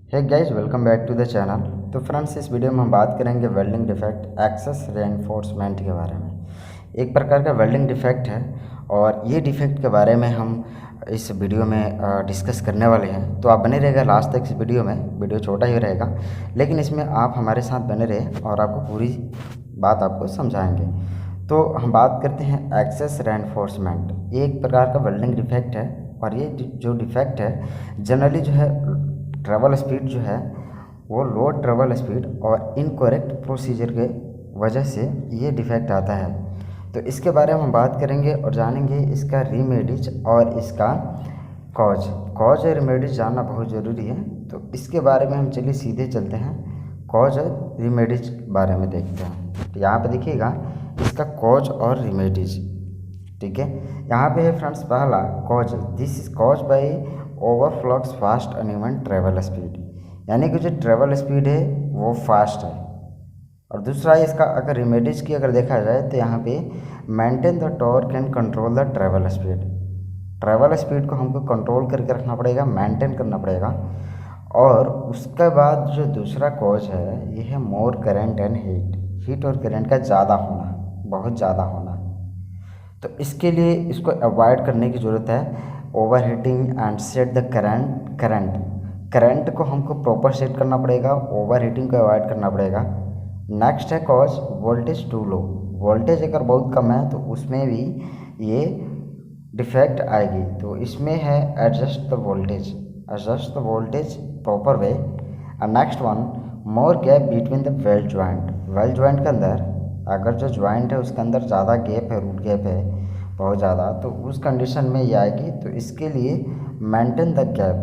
Hey guys, welcome back to the channel. तो friends, इस video में हम बात करेंगे वेल्डिंग डिफेक्ट एक्सेस रेनफोर्समेंट के बारे में। एक प्रकार का वेल्डिंग डिफेक्ट है और ये डिफेक्ट के बारे में हम इस वीडियो में डिस्कस करने वाले हैं। तो आप बने रहेगा लास्ट तक इस वीडियो में। वीडियो छोटा ही रहेगा लेकिन इसमें आप हमारे साथ बने रहे और आपको पूरी बात आपको समझाएंगे। तो हम बात करते हैं एक्सेस रेनफोर्समेंट। ये एक प्रकार का वेल्डिंग डिफेक्ट है और ये जो डिफेक्ट है जनरली जो है ट्रैवल स्पीड जो है वो लो ट्रैवल स्पीड और इनकरेक्ट प्रोसीजर के वजह से ये डिफेक्ट आता है। तो इसके बारे में हम बात करेंगे और जानेंगे इसका रेमेडीज और इसका कॉज और रेमेडीज जानना बहुत ज़रूरी है। तो इसके बारे में हम चलिए सीधे चलते हैं, कॉज और रेमेडीज के बारे में देखते हैं। तो यहाँ पे देखिएगा इसका कॉज और रेमेडीज, ठीक है। यहाँ पे है फ्रेंड्स पहला cause, this is cause by overflux fast uneven travel speed, यानी कि जो ट्रेवल स्पीड है वो फास्ट है। और दूसरा इसका अगर रेमेडीज की अगर देखा जाए तो यहाँ पे maintain the torque and control the travel speed. Travel speed को हमको कंट्रोल करके रखना पड़ेगा, मेंटेन करना पड़ेगा। और उसके बाद जो दूसरा कॉज है ये है मोर करंट एंड हीट और करंट का ज़्यादा होना, बहुत ज़्यादा होना। तो इसके लिए इसको अवॉइड करने की ज़रूरत है, over heating and set the current को हमको प्रॉपर सेट करना पड़ेगा, ओवर हीटिंग को अवॉइड करना पड़ेगा। नेक्स्ट है cause voltage too low, voltage अगर बहुत कम है तो उसमें भी ये डिफेक्ट आएगी। तो इसमें है adjust the voltage proper way. And next one more gap between the weld joint के अंदर अगर जो ज्वाइंट है उसके अंदर ज़्यादा गैप है, रूट गैप है बहुत ज़्यादा, तो उस कंडीशन में ये आएगी। तो इसके लिए मेंटेन द गैप,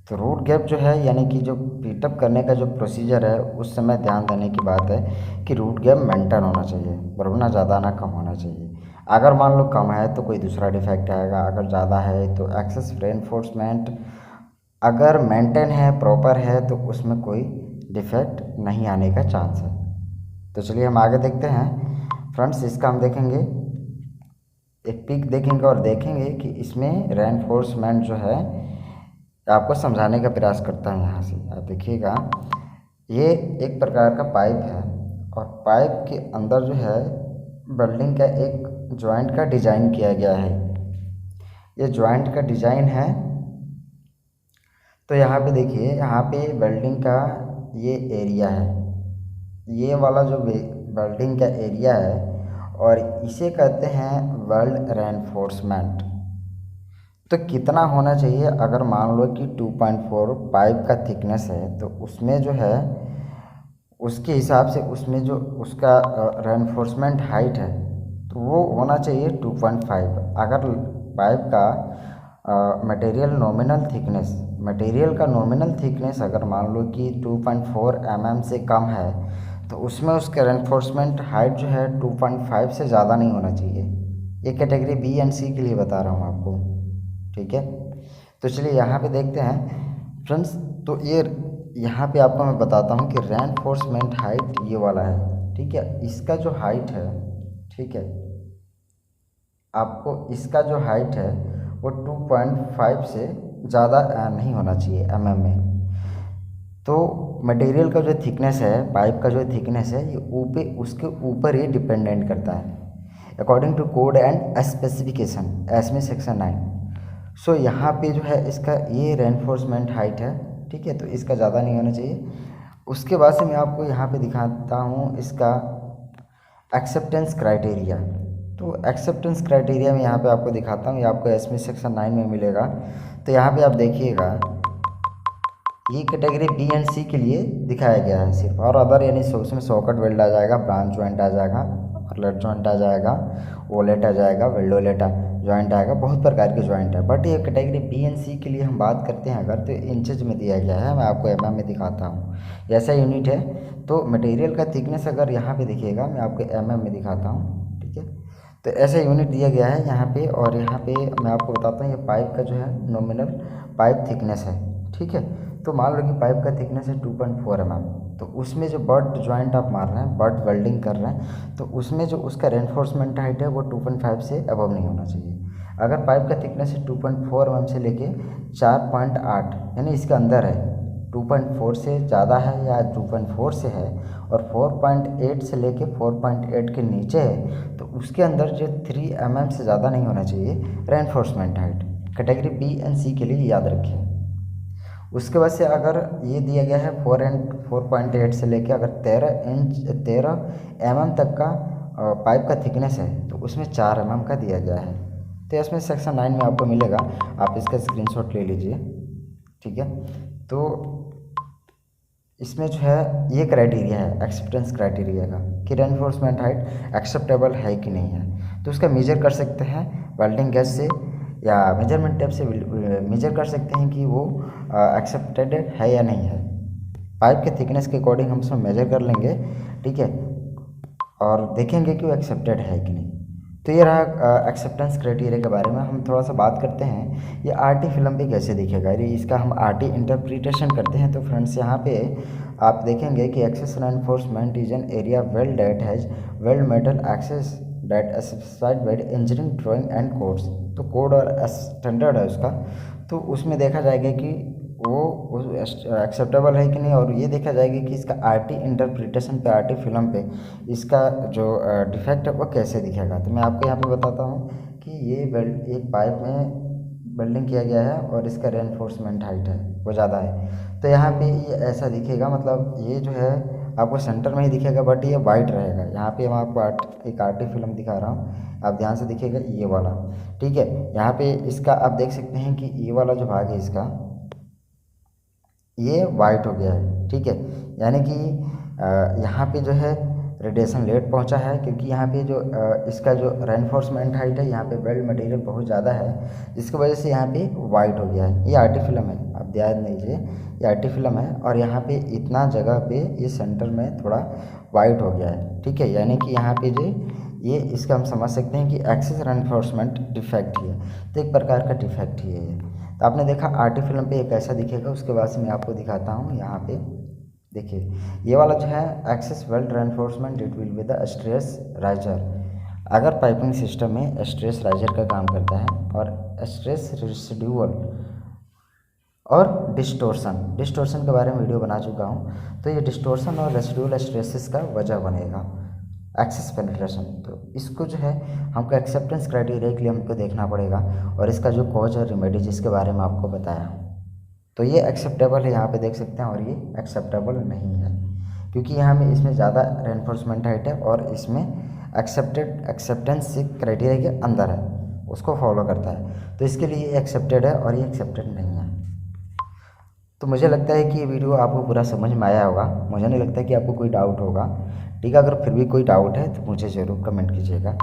तो रूट गैप जो है यानी कि जो पीटअप करने का जो प्रोसीजर है उस समय ध्यान देने की बात है कि रूट गैप मेंटेन होना चाहिए, बराबर ना ज़्यादा ना कम होना चाहिए। अगर मान लो कम है तो कोई दूसरा डिफेक्ट आएगा, अगर ज़्यादा है तो एक्सेस रेनफोर्समेंट। अगर मेंटेन है, प्रॉपर है, तो उसमें कोई डिफेक्ट नहीं आने का चांस है। तो चलिए हम आगे देखते हैं फ्रेंड्स। इसका हम देखेंगे एक पिक देखेंगे और देखेंगे कि इसमें रेनफोर्समेंट जो है आपको समझाने का प्रयास करता है। यहाँ से आप देखिएगा ये एक प्रकार का पाइप है और पाइप के अंदर जो है वेल्डिंग का एक जॉइंट का डिज़ाइन किया गया है। ये जॉइंट का डिज़ाइन है। तो यहाँ पे देखिए, यहाँ पे वेल्डिंग का ये एरिया है, ये वाला जो वेल्डिंग का एरिया है और इसे कहते हैं वेल्ड रेनफोर्समेंट। तो कितना होना चाहिए, अगर मान लो कि 2.4 पाइप का थिकनेस है तो उसमें जो है उसके हिसाब से उसमें जो उसका रेनफोर्समेंट हाइट है तो वो होना चाहिए 2.5। अगर पाइप का मटेरियल का नॉमिनल थिकनेस अगर मान लो कि 2.4 mm से कम है तो उसमें उसके रेनफोर्समेंट हाइट जो है 2.5 से ज़्यादा नहीं होना चाहिए। ये कैटेगरी बी एंड सी के लिए बता रहा हूँ आपको, ठीक है। तो चलिए यहाँ पे देखते हैं फ्रेंड्स। तो ये यहाँ पे आपको मैं बताता हूँ कि रेनफोर्समेंट हाइट ये वाला है, ठीक है। इसका जो हाइट है, ठीक है, आपको इसका जो हाइट है वो 2.5 से ज़्यादा नहीं होना चाहिए mm में। तो मटेरियल का जो थिकनेस है, पाइप का जो थिकनेस है, ये उसके ऊपर ही डिपेंडेंट करता है according to code and specification ASME section 9। So यहाँ पे जो है इसका ये रेनफोर्समेंट हाइट है, ठीक है। तो इसका ज़्यादा नहीं होना चाहिए। उसके बाद से मैं आपको यहाँ पे दिखाता हूँ इसका एक्सेप्टेंस क्राइटेरिया। तो एक्सेप्टेंस क्राइटेरिया में यहाँ पे आपको दिखाता हूँ, ये आपको एसमी सेक्शन 9 में मिलेगा। तो यहाँ पे आप देखिएगा ये कैटेगरी बी एंड सी के लिए दिखाया गया है सिर्फ, और अदर यानी उसमें सॉकेट वेल्ड आ जाएगा, ब्रांच ज्वाइंट आ जाएगा, आउटलेट ज्वाइंट आ जाएगा, ओलेट आ जाएगा, वेल्डोलेट ज्वाइंट आएगा, बहुत प्रकार के ज्वाइंट है। बट ये कैटेगरी बी एंड सी के लिए हम बात करते हैं अगर, तो इंचेज में दिया गया है। मैं आपको mm में दिखाता हूँ, ऐसा यूनिट है। तो मटेरियल का थिकनेस अगर यहाँ पे दिखेगा, मैं आपको mm में दिखाता हूँ, ठीक है। तो ऐसा यूनिट दिया गया है यहाँ पे। और यहाँ पे मैं आपको बताता हूँ ये पाइप का जो है नॉमिनल पाइप थिकनेस है, ठीक है। तो मान लो कि पाइप का थिकनेस है 2.4 mm, तो उसमें जो बट ज्वाइंट आप मार रहे हैं, बट वेल्डिंग कर रहे हैं, तो उसमें जो उसका रेनफोर्समेंट हाइट है वो 2.5 से अबव नहीं होना चाहिए। अगर पाइप का थिकनेस है 2.4 mm से लेके 4.8 यानी इसके अंदर है 2.4 से ज़्यादा है या 2.4 से है और 4.8 से लेके 4.8 के नीचे है तो उसके अंदर जो 3 mm से ज़्यादा नहीं होना चाहिए reinforcement height. Category B and C के लिए याद रखें। उसके बाद से अगर ये दिया गया है 4.8 से लेके अगर 13 mm तक का पाइप का थिकनेस है तो उसमें 4 mm का दिया गया है। तो इसमें सेक्शन 9 में आपको मिलेगा, आप इसका स्क्रीनशॉट ले लीजिए, ठीक है। तो इसमें जो है ये क्राइटेरिया है एक्सेप्टेंस क्राइटेरिया का कि रेनफोर्समेंट हाइट एक्सेप्टेबल है कि नहीं है। तो उसका मेजर कर सकते हैं वेल्डिंग गेज से या मेजरमेंट टेप से मेजर कर सकते हैं कि वो एक्सेप्टेड है या नहीं है। पाइप के थिकनेस के अकॉर्डिंग हम उसमें मेजर कर लेंगे, ठीक है, और देखेंगे कि वो एक्सेप्टेड है कि नहीं। तो ये रहा एक्सेप्टेंस क्राइटेरिया के बारे में। हम थोड़ा सा बात करते हैं ये आरटी फिल्म पे कैसे दिखेगा, यदि इसका हम आरटी इंटरप्रिटेशन करते हैं। तो फ्रेंड्स यहाँ पे आप देखेंगे कि excess reinforcement is an area well that has weld metal excess that specified by engineering drawing and codes. तो कोड और स्टैंडर्ड है उसका, तो उसमें देखा जाएगा कि वो एक्सेप्टेबल है कि नहीं, और ये देखा जाएगा कि इसका आरटी इंटरप्रिटेशन पे, आरटी फिल्म पे इसका जो डिफेक्ट है वो कैसे दिखेगा। तो मैं आपको यहाँ पे बताता हूँ कि ये एक पाइप में वेल्डिंग किया गया है और इसका रेनफोर्समेंट हाइट है वो ज़्यादा है। तो यहाँ पे ये ऐसा दिखेगा, मतलब ये जो है आपको सेंटर में ही दिखेगा बट ये वाइट रहेगा। यहाँ पे मैं आपको एक आरटी फिल्म दिखा रहा हूँ, आप ध्यान से देखिएगा ये वाला, ठीक है। यहाँ पे इसका आप देख सकते हैं कि ये वाला जो भाग है इसका ये वाइट हो गया है, ठीक है। यानी कि यहाँ पे जो है रेडिएशन लेट पहुँचा है क्योंकि यहाँ पे जो इसका जो रेनफोर्समेंट हाइट है यहाँ पे वेल्ड मटेरियल बहुत ज़्यादा है, जिसकी वजह से यहाँ पे वाइट हो गया है। ये आरटी फिल्म है, आप ध्यान दीजिए, ये आरटी फिल्म है और यहाँ पे इतना जगह पे ये सेंटर में थोड़ा वाइट हो गया है, ठीक है। यानी कि यहाँ पे जो ये इसका हम समझ सकते हैं कि एक्सेस रेनफोर्समेंट डिफेक्ट ही है। तो एक प्रकार का डिफेक्ट ही है ये। तो आपने देखा आरटी फिल्म पे ये कैसा दिखेगा, उसके बाद से मैं आपको दिखाता हूँ। यहाँ पे देखिए ये वाला जो है excess weld reinforcement it will be the stress riser. अगर पाइपिंग सिस्टम में स्ट्रेस राइजर का काम करता है और स्ट्रेस रेसिडुअल और डिस्टोर्सन के बारे में वीडियो बना चुका हूँ। तो ये डिस्टोर्सन और रेसिडुअल स्ट्रेसेस का वजह बनेगा एक्सेस पेनिट्रेशन। तो इसको जो है हमको एक्सेप्टेंस क्राइटेरिया के लिए हमको देखना पड़ेगा और इसका जो कॉज और रेमेडी जिसके बारे में आपको बताया, तो ये एक्सेप्टेबल है, यहाँ पे देख सकते हैं, और ये एक्सेप्टेबल नहीं है क्योंकि यहाँ में इसमें ज़्यादा रेनफोर्समेंट हाइट है और इसमें एक्सेप्टेंस क्राइटेरिया के अंदर है, उसको फॉलो करता है। तो इसके लिए ये एक्सेप्टेड है और ये एक्सेप्टेड नहीं है। तो मुझे लगता है कि ये वीडियो आपको पूरा समझ में आया होगा, मुझे नहीं लगता कि आपको कोई डाउट होगा, ठीक है। अगर फिर भी कोई डाउट है तो मुझे ज़रूर कमेंट कीजिएगा।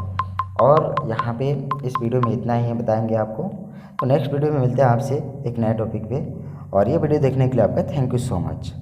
और यहाँ पे इस वीडियो में इतना ही बताएंगे आपको। तो नेक्स्ट वीडियो में मिलते हैं आपसे एक नए टॉपिक पे, और ये वीडियो देखने के लिए आपका थैंक यू सो मच।